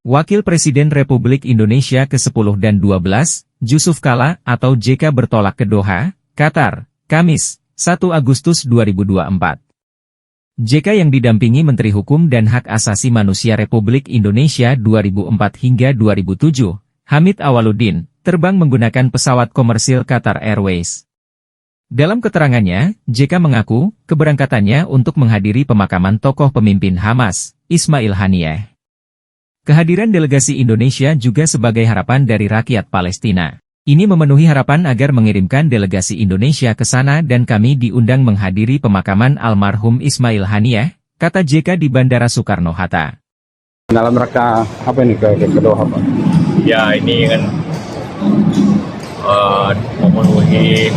Wakil Presiden Republik Indonesia ke-10 dan 12, Jusuf Kalla atau JK bertolak ke Doha, Qatar, Kamis, 1 Agustus 2024. JK yang didampingi Menteri Hukum dan Hak Asasi Manusia Republik Indonesia 2004 hingga 2007, Hamid Awaludin, terbang menggunakan pesawat komersil Qatar Airways. Dalam keterangannya, JK mengaku keberangkatannya untuk menghadiri pemakaman tokoh pemimpin Hamas, Ismail Haniyeh. Kehadiran delegasi Indonesia juga sebagai harapan dari rakyat Palestina. Ini memenuhi harapan agar mengirimkan delegasi Indonesia ke sana dan kami diundang menghadiri pemakaman almarhum Ismail Haniyeh, kata JK di Bandara Soekarno-Hatta. Dalam rangka apa ini ke Doha, Pak? Ya, ini kan memenuhi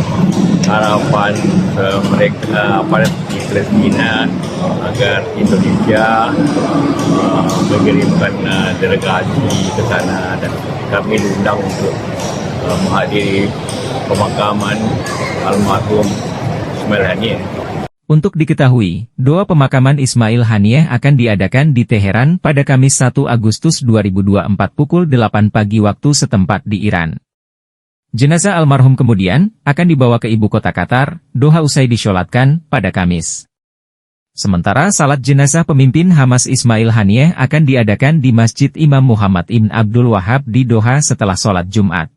harapan mereka di Palestina agar Indonesia mengirimkan delegasi ke sana dan kami diundang untuk menghadiri pemakaman almarhum Ismail Haniyeh. Untuk diketahui, doa pemakaman Ismail Haniyeh akan diadakan di Teheran pada Kamis 1 Agustus 2024 pukul 8 pagi waktu setempat di Iran. Jenazah almarhum kemudian akan dibawa ke ibu kota Qatar, Doha usai disholatkan pada Kamis. Sementara salat jenazah pemimpin Hamas Ismail Haniyeh akan diadakan di Masjid Imam Muhammad Ibn Abdul Wahab di Doha setelah sholat Jumat.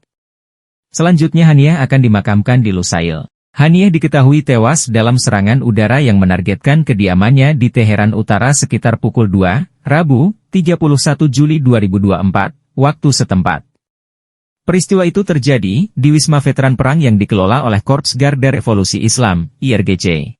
Selanjutnya Haniyeh akan dimakamkan di Lusail. Haniyeh diketahui tewas dalam serangan udara yang menargetkan kediamannya di Teheran Utara sekitar pukul 2, Rabu, 31 Juli 2024, waktu setempat. Peristiwa itu terjadi di Wisma Veteran Perang yang dikelola oleh Korps Garda Revolusi Islam, IRGC.